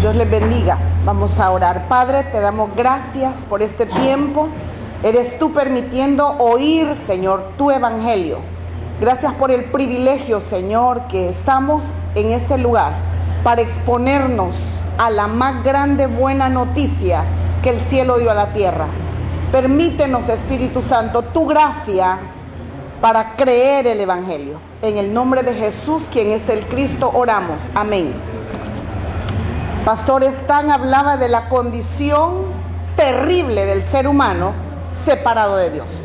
Dios les bendiga. Vamos a orar. Padre, te damos gracias por este tiempo. Eres tú permitiendo oír, Señor, tu evangelio. Gracias por el privilegio, Señor, que estamos en este lugar para exponernos a la más grande buena noticia que el cielo dio a la tierra. Permítenos, Espíritu Santo, tu gracia para creer el evangelio. En el nombre de Jesús, quien es el Cristo, oramos. Amén. Pastor Stan hablaba de la condición terrible del ser humano separado de Dios.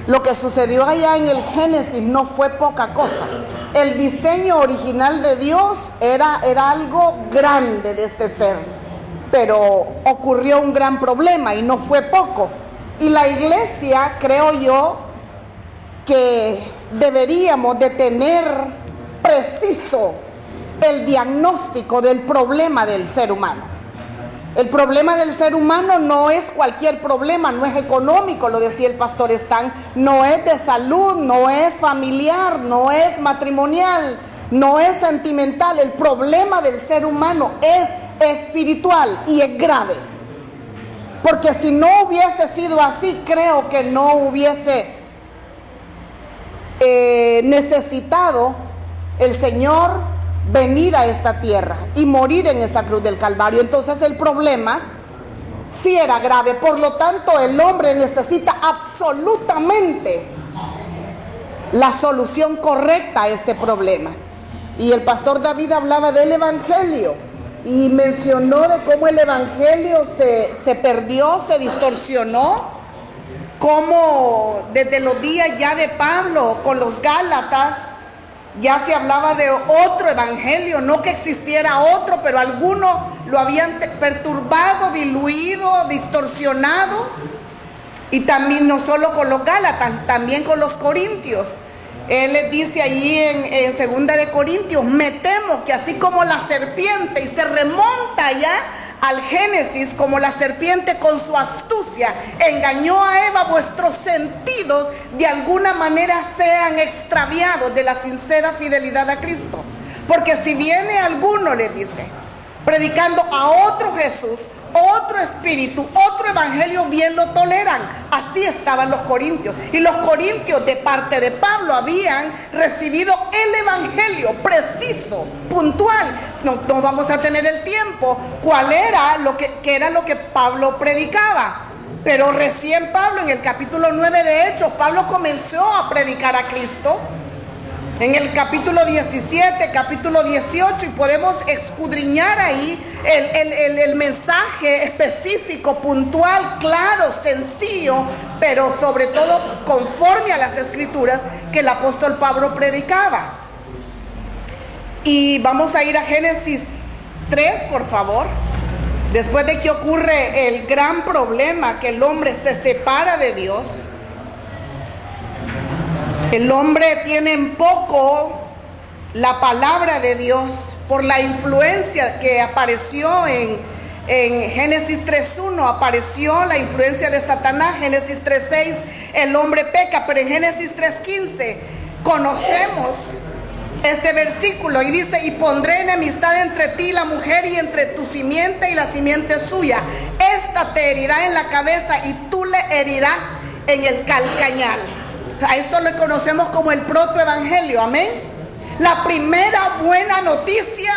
Lo que sucedió allá en el Génesis no fue poca cosa. El diseño original de Dios era algo grande de este ser, pero ocurrió un gran problema y no fue poco. Y la iglesia, creo yo, que deberíamos de tener preciso el diagnóstico del problema del ser humano. El problema del ser humano no es cualquier problema, no es económico, lo decía el pastor Stan, no es de salud, no es familiar, no es matrimonial, no es sentimental. El problema del ser humano es espiritual y es grave. Porque si no hubiese sido así, creo que no hubiese necesitado el Señor venir a esta tierra y morir en esa cruz del Calvario. Entonces el problema sí era grave. Por lo tanto, el hombre necesita absolutamente la solución correcta a este problema. Y el pastor David hablaba del evangelio y mencionó de cómo el evangelio se perdió, se distorsionó, cómo desde los días ya de Pablo con los Gálatas ya se hablaba de otro evangelio, no que existiera otro, pero algunos lo habían perturbado, diluido, distorsionado. Y también no solo con los Gálatas, también con los corintios. Él les dice allí en 2 de Corintios: me temo que así como la serpiente, y se remonta ya al Génesis, como la serpiente con su astucia engañó a Eva, vuestros sentidos de alguna manera sean extraviados de la sincera fidelidad a Cristo. Porque si viene alguno, les dice, predicando a otro Jesús, otro espíritu, otro evangelio, bien lo toleran. Así estaban los corintios. Y los corintios, de parte de Pablo, habían recibido el evangelio preciso, puntual. No vamos a tener el tiempo cuál era qué era lo que Pablo predicaba. Pero recién Pablo, en el capítulo 9 de Hechos, Pablo comenzó a predicar a Cristo. En el capítulo 17, capítulo 18, y podemos escudriñar ahí el mensaje específico, puntual, claro, sencillo, pero sobre todo conforme a las escrituras que el apóstol Pablo predicaba. Y vamos a ir a Génesis 3, por favor. Después de que ocurre el gran problema, que el hombre se separa de Dios. El hombre tiene en poco la palabra de Dios por la influencia que apareció en Génesis 3.1, apareció la influencia de Satanás. Génesis 3.6, el hombre peca, pero en Génesis 3.15 conocemos este versículo y dice: y pondré enemistad entre ti y la mujer, y entre tu simiente y la simiente suya. Esta te herirá en la cabeza y tú le herirás en el calcañar. A esto le conocemos como el protoevangelio, amén. La primera buena noticia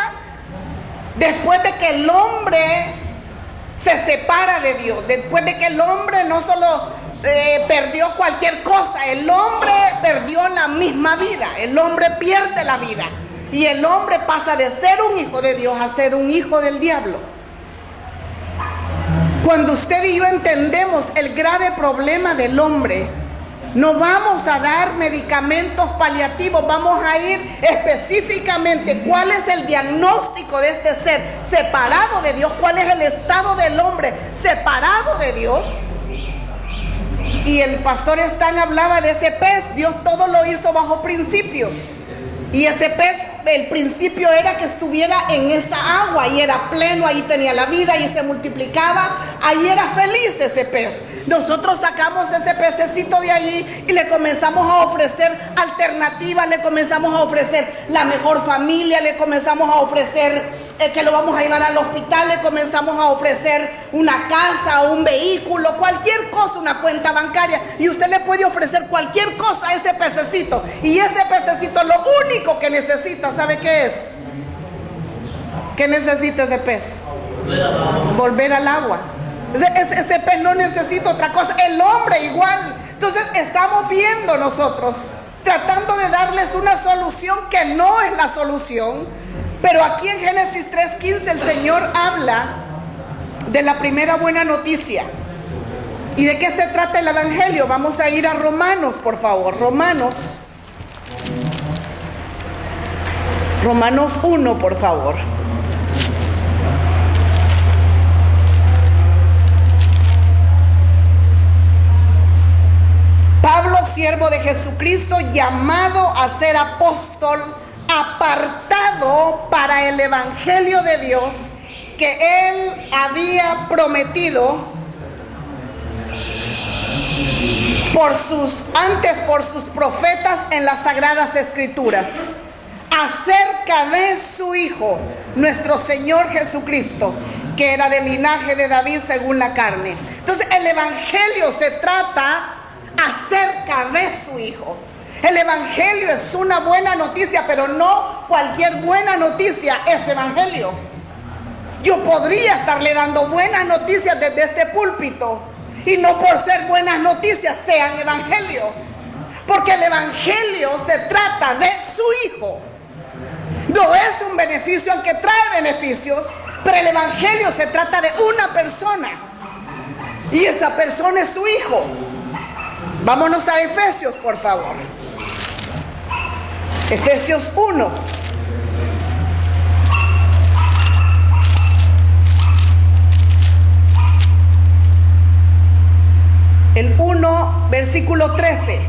después de que el hombre se separa de Dios, después de que el hombre no solo perdió cualquier cosa, el hombre perdió la misma vida, el hombre pierde la vida y el hombre pasa de ser un hijo de Dios a ser un hijo del diablo. Cuando usted y yo entendemos el grave problema del hombre, no vamos a dar medicamentos paliativos, vamos a ir específicamente cuál es el diagnóstico de este ser separado de Dios, cuál es el estado del hombre separado de Dios. Y el pastor Stan hablaba de ese pez. Dios todo lo hizo bajo principios. Y ese pez, el principio era que estuviera en esa agua y era pleno, ahí tenía la vida y se multiplicaba, ahí era feliz ese pez. Nosotros sacamos ese pececito de allí y le comenzamos a ofrecer alternativas, le comenzamos a ofrecer la mejor familia, le comenzamos a ofrecer que lo vamos a llevar al hospital, le comenzamos a ofrecer una casa, un vehículo, cualquier cosa, una cuenta bancaria, y usted le puede ofrecer cualquier cosa a ese pececito, y ese pececito lo único que necesita, ¿sabe qué es? ¿Qué necesita ese pez? Volver al agua. Ese pez no necesita otra cosa, el hombre igual. Entonces estamos viendo nosotros, tratando de darles una solución que no es la solución. Pero aquí en Génesis 3:15 el Señor habla de la primera buena noticia. ¿Y de qué se trata el Evangelio? Vamos a ir a Romanos, por favor. Romanos 1, por favor. Pablo, siervo de Jesucristo, llamado a ser apóstol, apartado para el Evangelio de Dios que Él había prometido por sus profetas en las Sagradas Escrituras, acerca de su Hijo, nuestro Señor Jesucristo, que era del linaje de David según la carne. Entonces el Evangelio se trata acerca de su Hijo. El Evangelio es una buena noticia, pero no cualquier buena noticia es Evangelio. Yo podría estarle dando buenas noticias desde este púlpito, y no por ser buenas noticias sean Evangelio, porque el Evangelio se trata de su Hijo. No es un beneficio, aunque trae beneficios, pero el Evangelio se trata de una persona, y esa persona es su Hijo. Vámonos a Efesios, por favor. Efesios 1. El 1, versículo 13.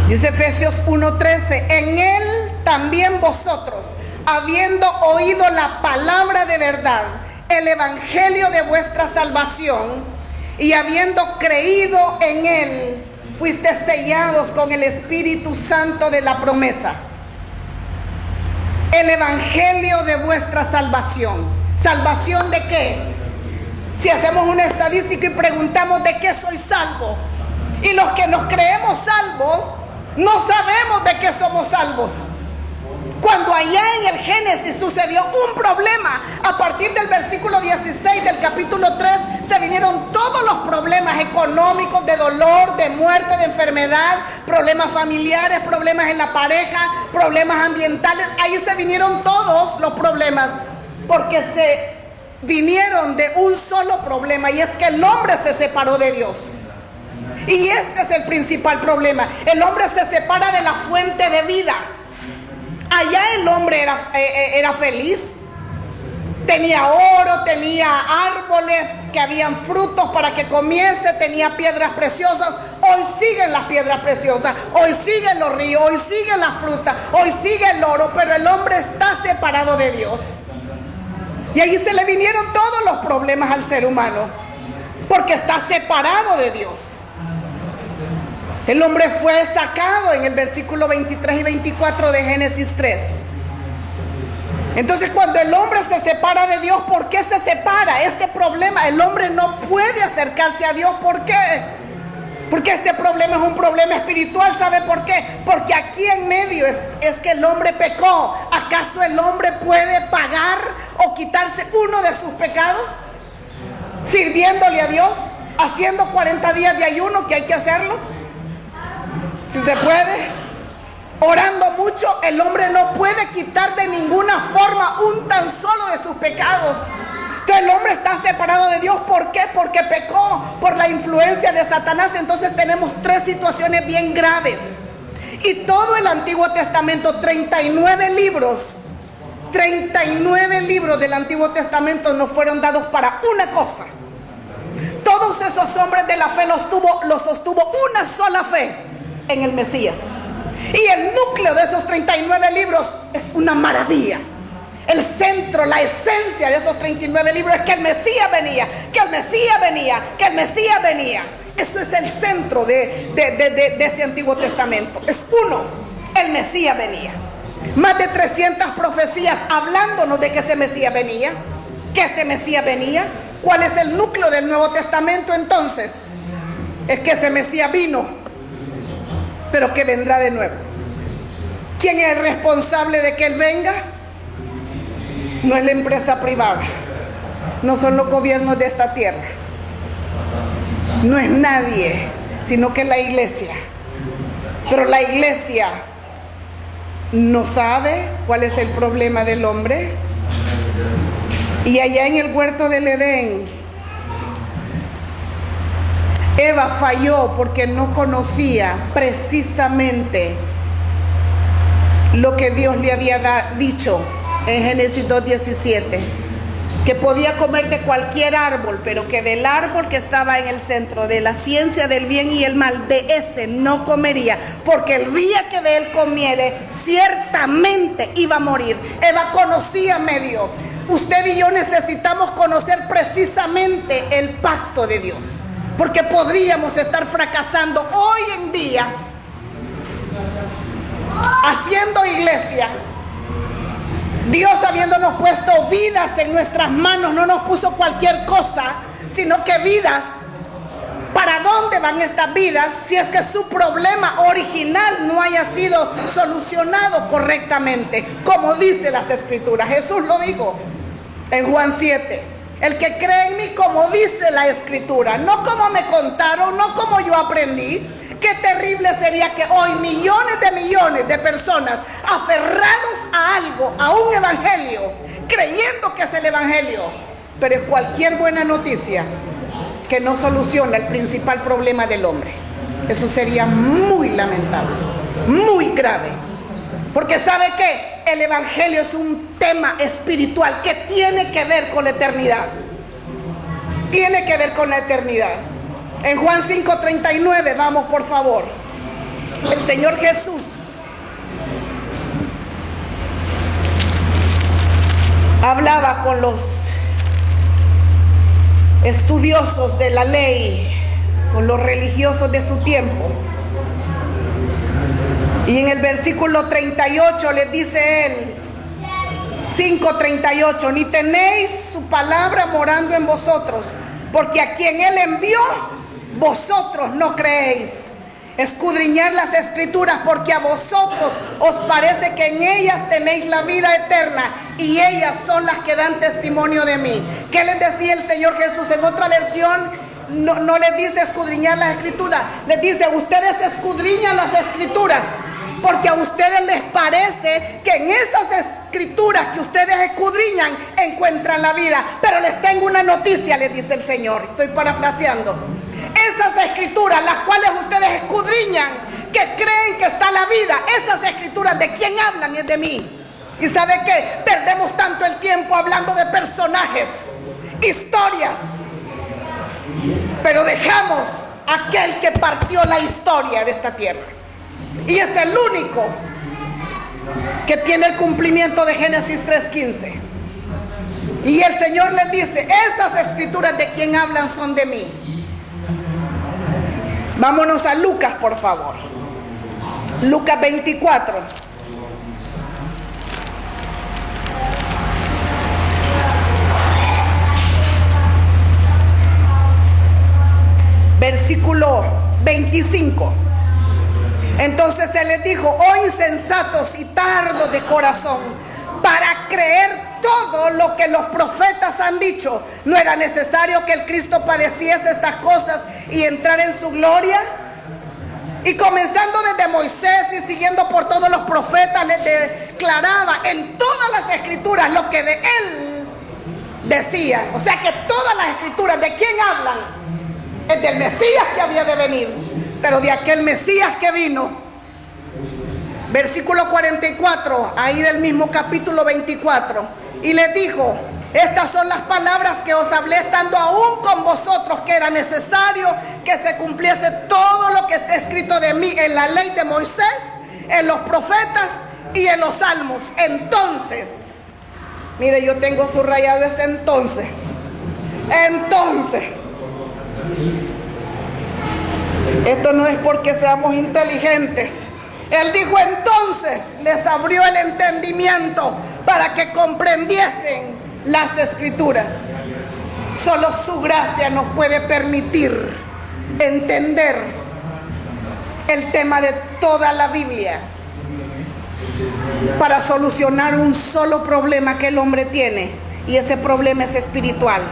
Dice Efesios 1:13, en Él también vosotros, habiendo oído la palabra de verdad, el evangelio de vuestra salvación, y habiendo creído en Él, fuiste sellados con el Espíritu Santo de la promesa. El evangelio de vuestra salvación. ¿Salvación de qué? Si hacemos una estadística y preguntamos de qué soy salvo, y los que nos creemos salvos no sabemos de qué somos salvos. Cuando allá en el Génesis sucedió un problema, a partir del versículo 16 del capítulo 3 se vinieron todos los problemas económicos, de dolor, de muerte, de enfermedad, problemas familiares, problemas en la pareja, problemas ambientales. Ahí se vinieron todos los problemas, porque se vinieron de un solo problema, y es que el hombre se separó de Dios. Y este es el principal problema. El hombre se separa de la fuente de vida. Allá el hombre era feliz, tenía oro, tenía árboles que habían frutos para que comiese, tenía piedras preciosas. Hoy siguen las piedras preciosas, hoy siguen los ríos, hoy siguen las frutas, hoy sigue el oro, pero el hombre está separado de Dios. Y ahí se le vinieron todos los problemas al ser humano, porque está separado de Dios. El hombre fue sacado en el versículo 23 y 24 de Génesis 3. Entonces, cuando el hombre se separa de Dios, ¿por qué se separa? Este problema, el hombre no puede acercarse a Dios. ¿Por qué? Porque este problema es un problema espiritual. ¿Sabe por qué? Porque aquí en medio es que el hombre pecó. ¿Acaso el hombre puede pagar o quitarse uno de sus pecados? Sirviéndole a Dios, haciendo 40 días de ayuno, que hay que hacerlo. Si se puede, orando mucho, el hombre no puede quitar de ninguna forma un tan solo de sus pecados. Entonces el hombre está separado de Dios. ¿Por qué? Porque pecó por la influencia de Satanás. Entonces tenemos tres situaciones bien graves. Y todo el Antiguo Testamento, 39 libros del Antiguo Testamento nos fueron dados para una cosa. Todos esos hombres de la fe los sostuvo una sola fe: en el Mesías. Y el núcleo de esos 39 libros es una maravilla. El centro, la esencia de esos 39 libros es que el Mesías venía, que el Mesías venía, que el Mesías venía. Eso es el centro de ese Antiguo Testamento. Es uno, el Mesías venía. Más de 300 profecías hablándonos de que ese Mesías venía. Que ese Mesías venía. ¿Cuál es el núcleo del Nuevo Testamento entonces? Es que ese Mesías vino, pero que vendrá de nuevo. ¿Quién es el responsable de que Él venga? No es la empresa privada, no son los gobiernos de esta tierra, no es nadie, sino que es la iglesia. Pero la iglesia no sabe cuál es el problema del hombre. Y allá en el huerto del Edén, Eva falló porque no conocía precisamente lo que Dios le había dicho en Génesis 2:17, que podía comer de cualquier árbol, pero que del árbol que estaba en el centro de la ciencia del bien y el mal, de ese no comería, porque el día que de él comiere, ciertamente iba a morir. Eva conocía medio. Usted y yo necesitamos conocer precisamente el pacto de Dios, porque podríamos estar fracasando hoy en día haciendo iglesia. Dios, habiéndonos puesto vidas en nuestras manos, no nos puso cualquier cosa, sino que vidas. ¿Para dónde van estas vidas si es que su problema original no haya sido solucionado correctamente? Como dice las Escrituras. Jesús lo dijo en Juan 7. El que cree en mí, como dice la Escritura, no como me contaron, no como yo aprendí. Qué terrible sería que hoy millones de personas aferrados a algo, a un evangelio, creyendo que es el evangelio, pero es cualquier buena noticia que no soluciona el principal problema del hombre. Eso sería muy lamentable, muy grave. Porque ¿sabe qué? El evangelio es un tema espiritual que tiene que ver con la eternidad. Tiene que ver con la eternidad. En Juan 5:39, vamos por favor. El Señor Jesús hablaba con los estudiosos de la ley, con los religiosos de su tiempo. Y en el versículo 38 les dice él, 5:38, ni tenéis su palabra morando en vosotros, porque a quien él envió, vosotros no creéis. Escudriñad las Escrituras, porque a vosotros os parece que en ellas tenéis la vida eterna, y ellas son las que dan testimonio de mí. ¿Qué les decía el Señor Jesús? En otra versión no les dice escudriñar las Escrituras, les dice: ustedes escudriñan las Escrituras, porque a ustedes les parece que en esas Escrituras que ustedes escudriñan encuentran la vida. Pero les tengo una noticia, les dice el Señor, estoy parafraseando. Esas Escrituras, las cuales ustedes escudriñan, que creen que está la vida, esas Escrituras, ¿de quién hablan? Es de mí. ¿Y sabe qué? Perdemos tanto el tiempo hablando de personajes, historias, pero dejamos a aquel que partió la historia de esta tierra. Y es el único que tiene el cumplimiento de Génesis 3:15. Y el Señor les dice: esas Escrituras de quien hablan son de mí. Vámonos a Lucas, por favor. Lucas 24. Versículo 25. Entonces él les dijo: oh insensatos y tardos de corazón, para creer todo lo que los profetas han dicho, ¿no era necesario que el Cristo padeciese estas cosas y entrara en su gloria? Y comenzando desde Moisés y siguiendo por todos los profetas, les declaraba en todas las Escrituras lo que de él decían. O sea que todas las Escrituras, ¿de quién hablan? Es del Mesías que había de venir, pero de aquel Mesías que vino. Versículo 44, ahí del mismo capítulo 24. Y les dijo: estas son las palabras que os hablé estando aún con vosotros, que era necesario que se cumpliese todo lo que está escrito de mí en la ley de Moisés, en los profetas y en los salmos. Entonces, mire, yo tengo subrayado ese entonces. Esto no es porque seamos inteligentes. Él dijo: entonces les abrió el entendimiento para que comprendiesen las escrituras. Solo su gracia nos puede permitir entender el tema de toda la Biblia para solucionar un solo problema que el hombre tiene, y ese problema es espiritual.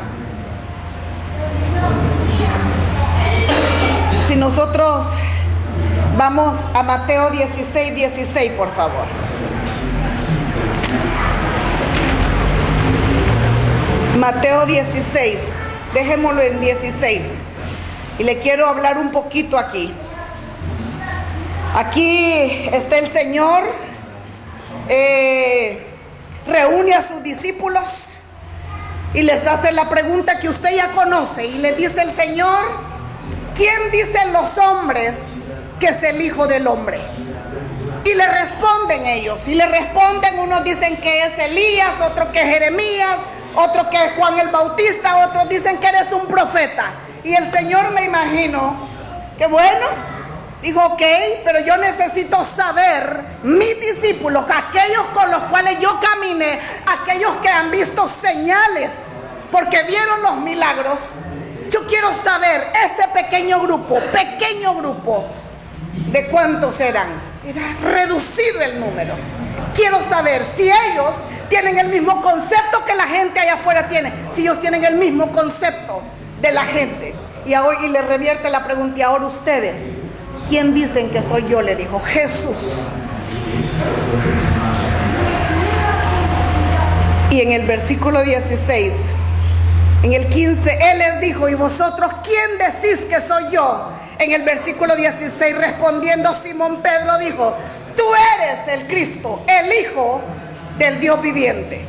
Si nosotros vamos a Mateo 16:16, por favor. Mateo 16, dejémoslo en 16. Y le quiero hablar un poquito aquí. Aquí está el Señor, reúne a sus discípulos y les hace la pregunta que usted ya conoce. Y le dice el Señor: ¿quién dicen los hombres que es el Hijo del Hombre? Y le responden ellos. Y le responden, unos dicen que es Elías, otros que es Jeremías, otros que es Juan el Bautista, otros dicen que eres un profeta. Y el Señor, me imagino, que bueno, dijo: ok, pero yo necesito saber, mis discípulos, aquellos con los cuales yo caminé, aquellos que han visto señales, porque vieron los milagros. Yo quiero saber ese pequeño grupo, ¿de cuántos eran? Era reducido el número. Quiero saber si ellos tienen el mismo concepto que la gente allá afuera tiene, si ellos tienen el mismo concepto de la gente. Y le revierte la pregunta: y ahora ustedes, ¿quién dicen que soy yo? Le dijo Jesús. Y en el versículo 16, en el 15, Él les dijo: ¿y vosotros quién decís que soy yo? En el versículo 16, respondiendo Simón Pedro, dijo: tú eres el Cristo, el Hijo del Dios viviente.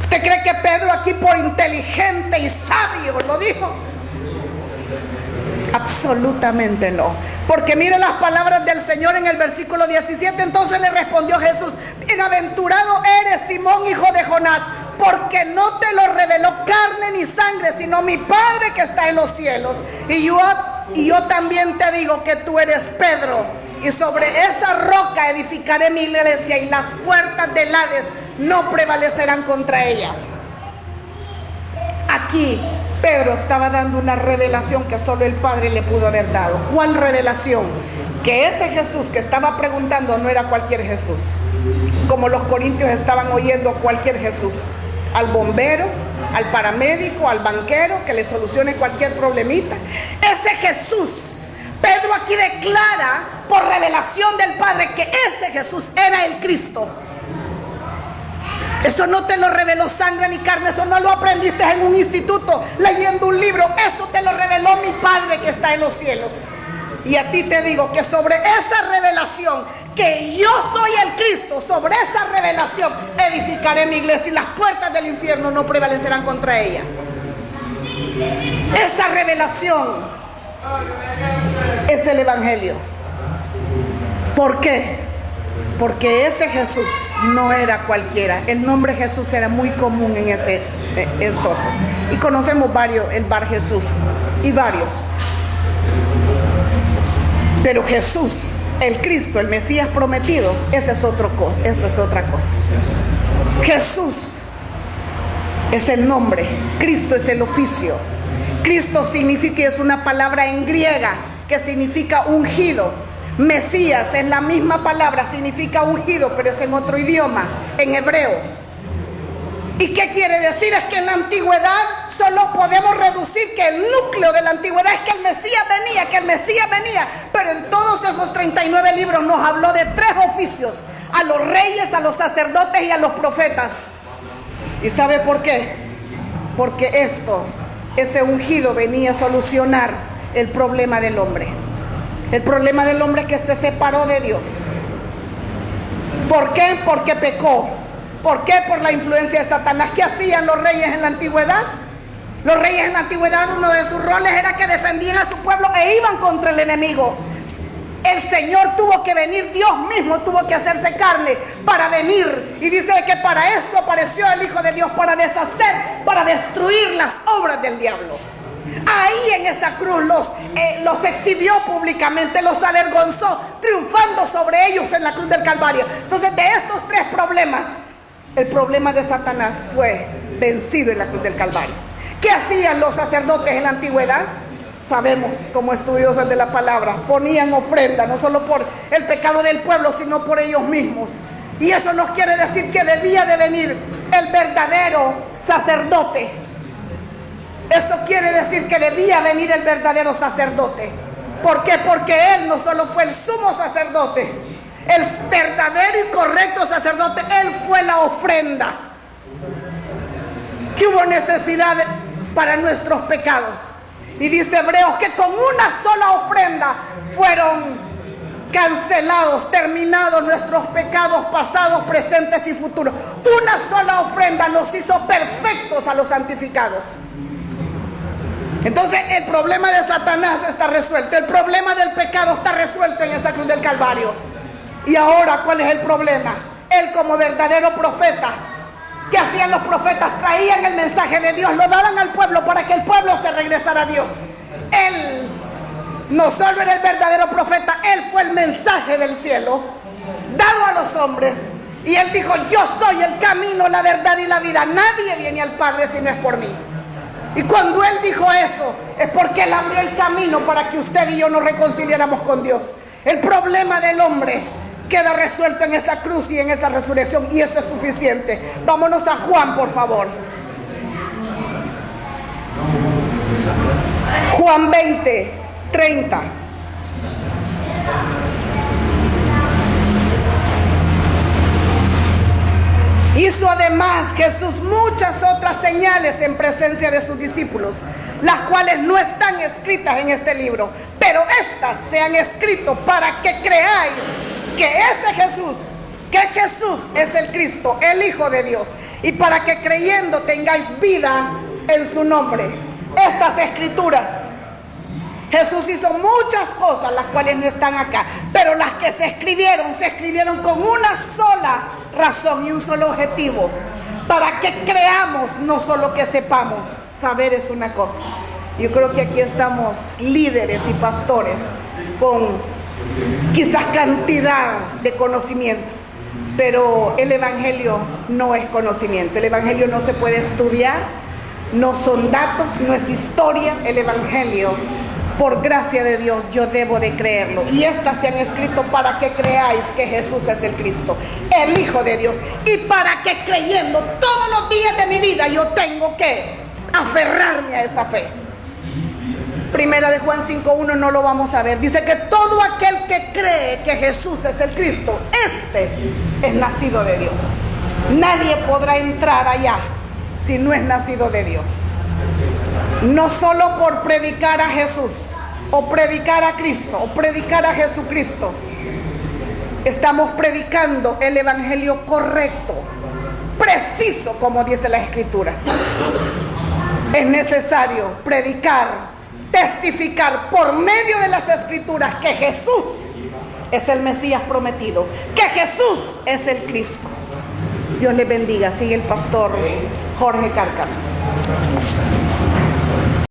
¿Usted cree que Pedro aquí por inteligente y sabio lo dijo? Absolutamente no. Porque mire las palabras del Señor en el versículo 17. Entonces le respondió Jesús: bienaventurado eres, Simón, hijo de Jonás, porque no te lo reveló carne ni sangre, sino mi Padre que está en los cielos. Y yo también te digo que tú eres Pedro, y sobre esa roca edificaré mi iglesia, y las puertas del Hades no prevalecerán contra ella. Aquí Pedro estaba dando una revelación que solo el Padre le pudo haber dado. ¿Cuál revelación? Que ese Jesús que estaba preguntando no era cualquier Jesús, como los corintios estaban oyendo cualquier Jesús, al bombero, al paramédico, al banquero que le solucione cualquier problemita. Ese Jesús, Pedro aquí declara por revelación del Padre que ese Jesús era el Cristo. Eso no te lo reveló sangre ni carne, eso no lo aprendiste en un instituto leyendo un libro, eso te lo reveló mi Padre que está en los cielos. Y a ti te digo que sobre esa revelación, que yo soy el Cristo, sobre esa revelación edificaré mi iglesia, y las puertas del infierno no prevalecerán contra ella. Esa revelación es el Evangelio. ¿Por qué? Porque ese Jesús no era cualquiera. El nombre Jesús era muy común en ese entonces. Y conocemos varios, el Bar Jesús y varios. Pero Jesús, el Cristo, el Mesías prometido, eso es otra cosa. Jesús es el nombre, Cristo es el oficio. Cristo significa, y es una palabra en griega que significa ungido. Mesías es la misma palabra, significa ungido, pero es en otro idioma, en hebreo. ¿Y qué quiere decir? Es que en la antigüedad solo podemos reducir que el núcleo de la antigüedad es que el Mesías venía, pero en todos esos 39 libros nos habló de 3 oficios: a los reyes, a los sacerdotes y a los profetas. ¿Y sabe por qué? Porque ese ungido venía a solucionar el problema del hombre. El problema del hombre es que se separó de Dios. ¿Por qué? Porque pecó. ¿Por qué? Por la influencia de Satanás. ¿Qué hacían los reyes en la antigüedad? Los reyes en la antigüedad, uno de sus roles era que defendían a su pueblo e iban contra el enemigo. El Señor tuvo que venir, Dios mismo tuvo que hacerse carne para venir. Y dice que para esto apareció el Hijo de Dios, para deshacer, para destruir las obras del diablo. ahí en esa cruz los exhibió públicamente, los avergonzó, triunfando sobre ellos en la cruz del Calvario. Entonces, de estos tres problemas, el problema de Satanás fue vencido en la cruz del Calvario. ¿Qué hacían los sacerdotes en la antigüedad? Sabemos, como estudiosos de la palabra, ponían ofrenda, no solo por el pecado del pueblo, sino por ellos mismos. Y eso nos quiere decir que debía de venir el verdadero sacerdote. Eso quiere decir que debía venir el verdadero sacerdote. ¿Por qué? Porque él no solo fue el sumo sacerdote, el verdadero y correcto sacerdote, él fue la ofrenda que hubo necesidad para nuestros pecados. Y dice Hebreos que con una sola ofrenda fueron cancelados, terminados nuestros pecados pasados, presentes y futuros. Una sola ofrenda nos hizo perfectos a los santificados. Entonces el problema de Satanás está resuelto, el problema del pecado está resuelto en esa cruz del Calvario. Y ahora, ¿cuál es el problema? Él, como verdadero profeta, ¿qué hacían los profetas? Traían el mensaje de Dios, lo daban al pueblo para que el pueblo se regresara a Dios. Él no solo era el verdadero profeta, él fue el mensaje del cielo dado a los hombres. Y él dijo: yo soy el camino, la verdad y la vida. Nadie viene al Padre si no es por mí. Y cuando él dijo eso, es porque él abrió el camino para que usted y yo nos reconciliáramos con Dios. El problema del hombre queda resuelto en esa cruz y en esa resurrección, y eso es suficiente. Vámonos a Juan, por favor. Juan 20:30. Hizo además Jesús muchas otras señales en presencia de sus discípulos, las cuales no están escritas en este libro, pero estas se han escrito para que creáis que Jesús es el Cristo, el Hijo de Dios, y para que creyendo tengáis vida en su nombre. Estas escrituras, Jesús hizo muchas cosas las cuales no están acá, pero las que se escribieron con una sola razón y un solo objetivo: para que creamos, no solo que sepamos. Saber es una cosa. Yo creo que aquí estamos líderes y pastores con quizás cantidad de conocimiento, pero el evangelio no es conocimiento. El evangelio no se puede estudiar, no son datos, no es historia. El evangelio, por gracia de Dios, yo debo de creerlo. Y estas se han escrito para que creáis que Jesús es el Cristo, el Hijo de Dios, y para que creyendo todos los días de mi vida yo tengo que aferrarme a esa fe. Primera de Juan 5:1 no lo vamos a ver. Dice que todo aquel que cree que Jesús es el Cristo, este es nacido de Dios. Nadie podrá entrar allá si no es nacido de Dios. No solo por predicar a Jesús, o predicar a Cristo, o predicar a Jesucristo. Estamos predicando el evangelio correcto, preciso, como dice las Escrituras. Es necesario predicar, testificar por medio de las Escrituras que Jesús es el Mesías prometido, que Jesús es el Cristo. Dios les bendiga. Sigue el pastor Jorge Cárcamo.